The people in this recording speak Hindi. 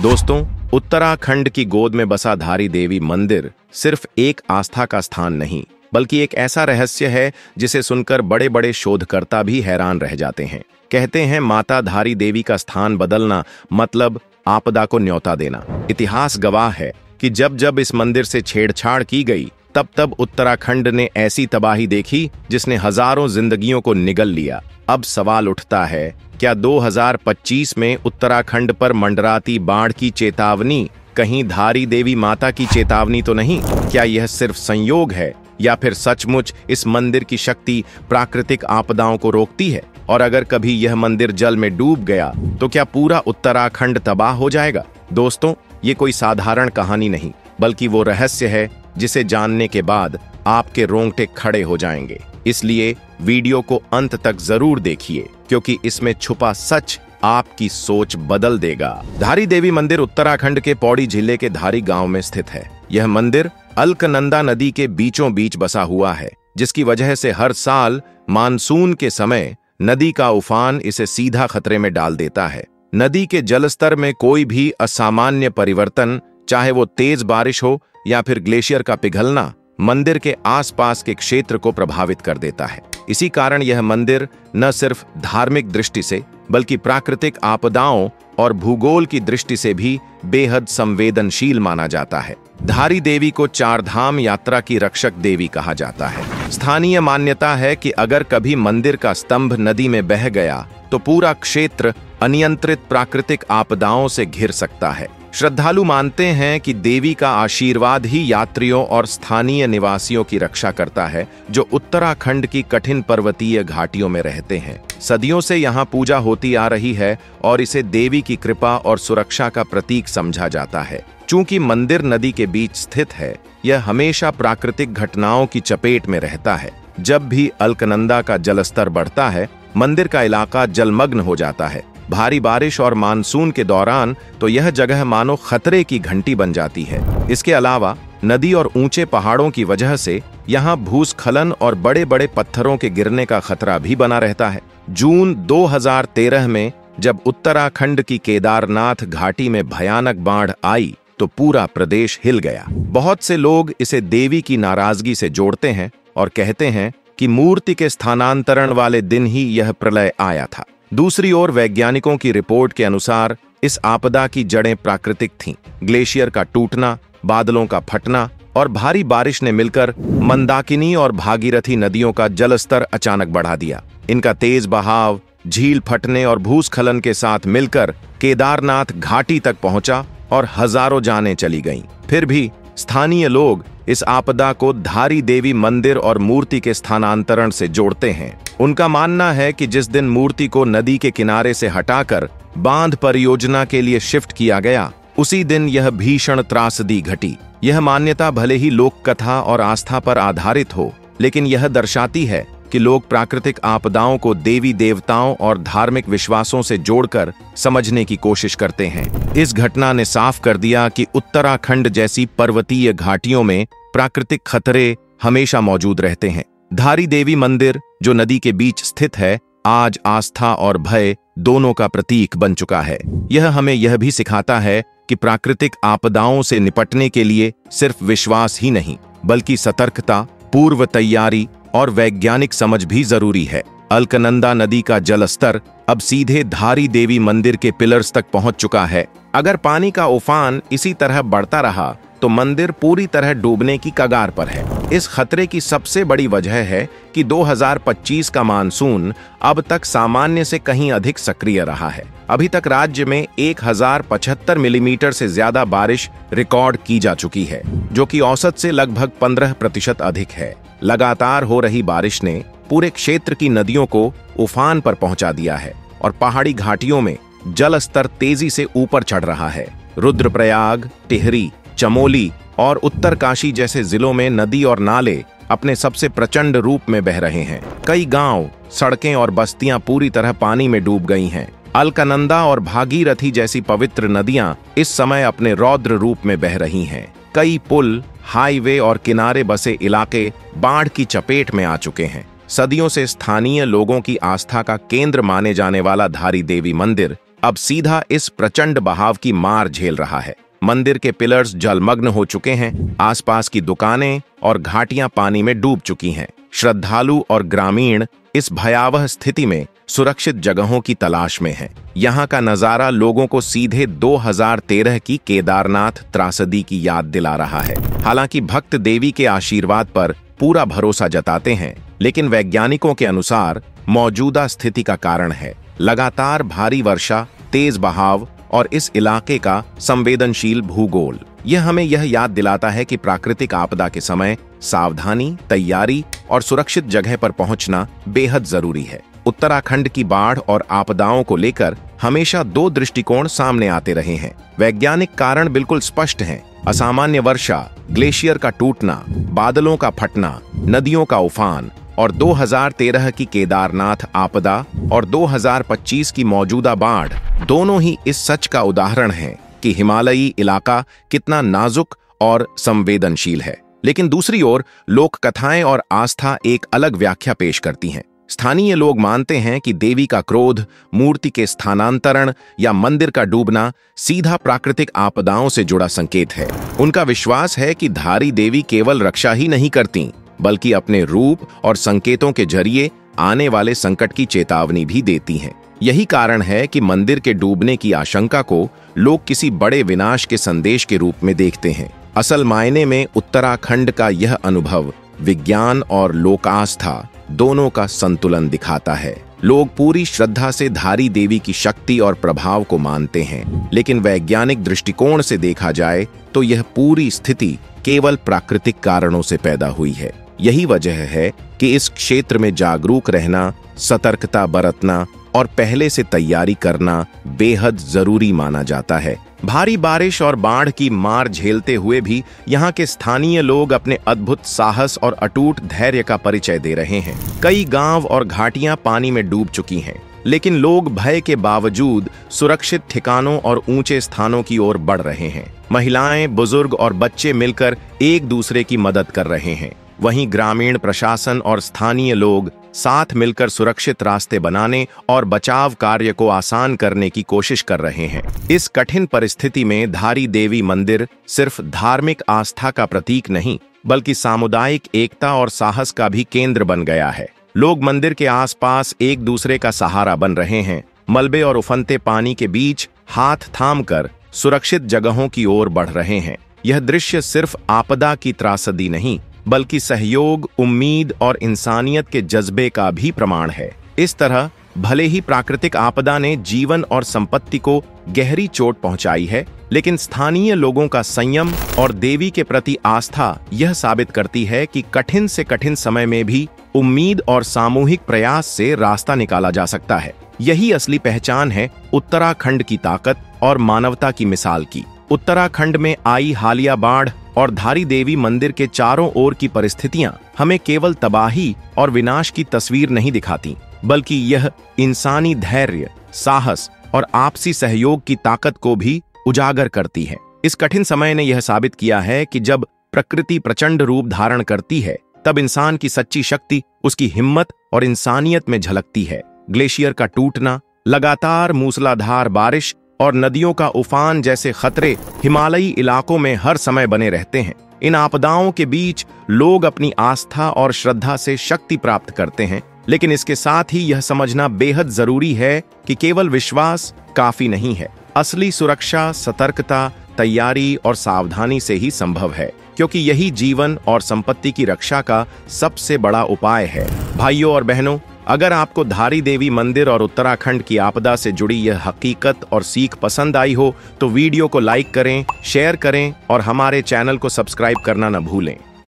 दोस्तों, उत्तराखंड की गोद में बसा धारी देवी मंदिर सिर्फ एक आस्था का स्थान नहीं, बल्कि एक ऐसा रहस्य है जिसे सुनकर बड़े बड़े शोधकर्ता भी हैरान रह जाते हैं। कहते हैं माता धारी देवी का स्थान बदलना मतलब आपदा को न्योता देना। इतिहास गवाह है कि जब जब इस मंदिर से छेड़छाड़ की गई, तब तब उत्तराखंड ने ऐसी तबाही देखी जिसने हजारों जिंदगियों को निगल लिया। अब सवाल उठता है, क्या 2025 में उत्तराखंड पर मंडराती बाढ़ की चेतावनी कहीं धारी देवी माता की चेतावनी तो नहीं? क्या यह सिर्फ संयोग है या फिर सचमुच इस मंदिर की शक्ति प्राकृतिक आपदाओं को रोकती है? और अगर कभी यह मंदिर जल में डूब गया तो क्या पूरा उत्तराखंड तबाह हो जाएगा? दोस्तों, ये कोई साधारण कहानी नहीं, बल्कि वो रहस्य है जिसे जानने के बाद आपके रोंगटे खड़े हो जाएंगे। इसलिए वीडियो को अंत तक जरूर देखिए, क्योंकि इसमें छुपा सच आपकी सोच बदल देगा। धारी देवी मंदिर उत्तराखंड के पौड़ी जिले के धारी गांव में स्थित है। यह मंदिर अलकनंदा नदी के बीचों बीच बसा हुआ है, जिसकी वजह से हर साल मानसून के समय नदी का उफान इसे सीधा खतरे में डाल देता है। नदी के जलस्तर में कोई भी असामान्य परिवर्तन, चाहे वो तेज बारिश हो या फिर ग्लेशियर का पिघलना, मंदिर के आसपास के क्षेत्र को प्रभावित कर देता है। इसी कारण यह मंदिर न सिर्फ धार्मिक दृष्टि से, बल्कि प्राकृतिक आपदाओं और भूगोल की दृष्टि से भी बेहद संवेदनशील माना जाता है। धारी देवी को चार धाम यात्रा की रक्षक देवी कहा जाता है। स्थानीय मान्यता है कि अगर कभी मंदिर का स्तंभ नदी में बह गया तो पूरा क्षेत्र अनियंत्रित प्राकृतिक आपदाओं से घिर सकता है। श्रद्धालु मानते हैं कि देवी का आशीर्वाद ही यात्रियों और स्थानीय निवासियों की रक्षा करता है, जो उत्तराखंड की कठिन पर्वतीय घाटियों में रहते हैं। सदियों से यहाँ पूजा होती आ रही है और इसे देवी की कृपा और सुरक्षा का प्रतीक समझा जाता है। चूंकि मंदिर नदी के बीच स्थित है, यह हमेशा प्राकृतिक घटनाओं की चपेट में रहता है। जब भी अलकनंदा का जलस्तर बढ़ता है, मंदिर का इलाका जलमग्न हो जाता है। भारी बारिश और मानसून के दौरान तो यह जगह मानो खतरे की घंटी बन जाती है। इसके अलावा नदी और ऊंचे पहाड़ों की वजह से यहाँ भूस्खलन और बड़े बड़े पत्थरों के गिरने का खतरा भी बना रहता है। जून 2013 में जब उत्तराखंड की केदारनाथ घाटी में भयानक बाढ़ आई तो पूरा प्रदेश हिल गया। बहुत से लोग इसे देवी की नाराजगी से जोड़ते हैं और कहते हैं कि मूर्ति के स्थानांतरण वाले दिन ही यह प्रलय आया था। दूसरी ओर वैज्ञानिकों की रिपोर्ट के अनुसार इस आपदा की जड़ें प्राकृतिक थीं। ग्लेशियर का टूटना, बादलों का फटना और भारी बारिश ने मिलकर मंदाकिनी और भागीरथी नदियों का जलस्तर अचानक बढ़ा दिया। इनका तेज बहाव झील फटने और भूस्खलन के साथ मिलकर केदारनाथ घाटी तक पहुंचा और हजारों जानें चली गईं। फिर भी स्थानीय लोग इस आपदा को धारी देवी मंदिर और मूर्ति के स्थानांतरण से जोड़ते हैं। उनका मानना है कि जिस दिन मूर्ति को नदी के किनारे से हटाकर बांध परियोजना के लिए शिफ्ट किया गया, उसी दिन यह भीषण त्रासदी घटी। यह मान्यता भले ही लोक कथा और आस्था पर आधारित हो, लेकिन यह दर्शाती है कि लोग प्राकृतिक आपदाओं को देवी देवताओं और धार्मिक विश्वासों से जोड़कर समझने की कोशिश करते हैं। इस घटना ने साफ कर दिया कि उत्तराखंड जैसी पर्वतीय घाटियों में प्राकृतिक खतरे हमेशा मौजूद रहते हैं। धारी देवी मंदिर, जो नदी के बीच स्थित है, आज आस्था और भय दोनों का प्रतीक बन चुका है। यह हमें यह भी सिखाता है कि प्राकृतिक आपदाओं से निपटने के लिए सिर्फ विश्वास ही नहीं, बल्कि सतर्कता, पूर्व तैयारी और वैज्ञानिक समझ भी जरूरी है। अलकनंदा नदी का जलस्तर अब सीधे धारी देवी मंदिर के पिलर्स तक पहुंच चुका है। अगर पानी का उफान इसी तरह बढ़ता रहा तो मंदिर पूरी तरह डूबने की कगार पर है। इस खतरे की सबसे बड़ी वजह है कि 2025 का मानसून अब तक सामान्य से कहीं अधिक सक्रिय रहा है। अभी तक राज्य में 1075 मिलीमीटर से ज्यादा बारिश रिकॉर्ड की जा चुकी है, जो कि औसत से लगभग 15% अधिक है। लगातार हो रही बारिश ने पूरे क्षेत्र की नदियों को उफान पर पहुंचा दिया है और पहाड़ी घाटियों में जल स्तर तेजी से ऊपर चढ़ रहा है। रुद्रप्रयाग, टिहरी, चमोली और उत्तरकाशी जैसे जिलों में नदी और नाले अपने सबसे प्रचंड रूप में बह रहे हैं। कई गांव, सड़कें और बस्तियां पूरी तरह पानी में डूब गई हैं। अलकनंदा और भागीरथी जैसी पवित्र नदियां इस समय अपने रौद्र रूप में बह रही हैं। कई पुल, हाईवे और किनारे बसे इलाके बाढ़ की चपेट में आ चुके हैं। सदियों से स्थानीय लोगों की आस्था का केंद्र माने जाने वाला धारी देवी मंदिर अब सीधा इस प्रचंड बहाव की मार झेल रहा है। मंदिर के पिलर्स जलमग्न हो चुके हैं, आसपास की दुकानें और घाटियां पानी में डूब चुकी हैं। श्रद्धालु और ग्रामीण इस भयावह स्थिति में सुरक्षित जगहों की तलाश में हैं। यहाँ का नजारा लोगों को सीधे 2013 की केदारनाथ त्रासदी की याद दिला रहा है। हालांकि भक्त देवी के आशीर्वाद पर पूरा भरोसा जताते हैं, लेकिन वैज्ञानिकों के अनुसार मौजूदा स्थिति का कारण है लगातार भारी वर्षा, तेज बहाव और इस इलाके का संवेदनशील भूगोल। यह हमें यह याद दिलाता है कि प्राकृतिक आपदा के समय सावधानी, तैयारी और सुरक्षित जगह पर पहुंचना बेहद जरूरी है। उत्तराखंड की बाढ़ और आपदाओं को लेकर हमेशा दो दृष्टिकोण सामने आते रहे हैं। वैज्ञानिक कारण बिल्कुल स्पष्ट हैं। असामान्य वर्षा, ग्लेशियर का टूटना, बादलों का फटना, नदियों का उफान और 2013 की केदारनाथ आपदा और 2025 की मौजूदा बाढ़ दोनों ही इस सच का उदाहरण हैं कि हिमालयी इलाका कितना नाजुक और संवेदनशील है। लेकिन दूसरी ओर लोक कथाएं और आस्था एक अलग व्याख्या पेश करती हैं। स्थानीय लोग मानते हैं कि देवी का क्रोध, मूर्ति के स्थानांतरण या मंदिर का डूबना सीधा प्राकृतिक आपदाओं से जुड़ा संकेत है। उनका विश्वास है कि धारी देवी केवल रक्षा ही नहीं करती, बल्कि अपने रूप और संकेतों के जरिए आने वाले संकट की चेतावनी भी देती हैं। यही कारण है कि मंदिर के डूबने की आशंका को लोग किसी बड़े विनाश के संदेश के रूप में देखते हैं। असल मायने में उत्तराखंड का यह अनुभव विज्ञान और लोकास्था दोनों का संतुलन दिखाता है। लोग पूरी श्रद्धा से धारी देवी की शक्ति और प्रभाव को मानते हैं, लेकिन वैज्ञानिक दृष्टिकोण से देखा जाए तो यह पूरी स्थिति केवल प्राकृतिक कारणों से पैदा हुई है। यही वजह है कि इस क्षेत्र में जागरूक रहना, सतर्कता बरतना और पहले से तैयारी करना बेहद जरूरी माना जाता है। भारी बारिश और बाढ़ की मार झेलते हुए भी यहाँ के स्थानीय लोग अपने अद्भुत साहस और अटूट धैर्य का परिचय दे रहे हैं। कई गांव और घाटियां पानी में डूब चुकी हैं, लेकिन लोग भय के बावजूद सुरक्षित ठिकानों और ऊंचे स्थानों की ओर बढ़ रहे हैं। महिलाएं, बुजुर्ग और बच्चे मिलकर एक दूसरे की मदद कर रहे हैं। वहीं ग्रामीण प्रशासन और स्थानीय लोग साथ मिलकर सुरक्षित रास्ते बनाने और बचाव कार्य को आसान करने की कोशिश कर रहे हैं। इस कठिन परिस्थिति में धारी देवी मंदिर सिर्फ धार्मिक आस्था का प्रतीक नहीं, बल्कि सामुदायिक एकता और साहस का भी केंद्र बन गया है। लोग मंदिर के आसपास एक दूसरे का सहारा बन रहे हैं, मलबे और उफनते पानी के बीच हाथ थामकर सुरक्षित जगहों की ओर बढ़ रहे हैं। यह दृश्य सिर्फ आपदा की त्रासदी नहीं, बल्कि सहयोग, उम्मीद और इंसानियत के जज्बे का भी प्रमाण है। इस तरह भले ही प्राकृतिक आपदा ने जीवन और संपत्ति को गहरी चोट पहुंचाई है, लेकिन स्थानीय लोगों का संयम और देवी के प्रति आस्था यह साबित करती है कि कठिन से कठिन समय में भी उम्मीद और सामूहिक प्रयास से रास्ता निकाला जा सकता है। यही असली पहचान है उत्तराखंड की ताकत और मानवता की मिसाल की। उत्तराखंड में आई हालिया बाढ़ और धारी देवी मंदिर के चारों ओर की परिस्थितियां हमें केवल तबाही और विनाश की तस्वीर नहीं दिखाती, बल्कि यह इंसानी धैर्य, साहस और आपसी सहयोग की ताकत को भी उजागर करती है। इस कठिन समय ने यह साबित किया है कि जब प्रकृति प्रचंड रूप धारण करती है, तब इंसान की सच्ची शक्ति उसकी हिम्मत और इंसानियत में झलकती है। ग्लेशियर का टूटना, लगातार मूसलाधार बारिश और नदियों का उफान जैसे खतरे हिमालयी इलाकों में हर समय बने रहते हैं। इन आपदाओं के बीच लोग अपनी आस्था और श्रद्धा से शक्ति प्राप्त करते हैं, लेकिन इसके साथ ही यह समझना बेहद जरूरी है कि केवल विश्वास काफी नहीं है। असली सुरक्षा सतर्कता, तैयारी और सावधानी से ही संभव है, क्योंकि यही जीवन और संपत्ति की रक्षा का सबसे बड़ा उपाय है। भाइयों और बहनों, अगर आपको धारी देवी मंदिर और उत्तराखंड की आपदा से जुड़ी यह हकीकत और सीख पसंद आई हो तो वीडियो को लाइक करें, शेयर करें और हमारे चैनल को सब्सक्राइब करना न भूलें।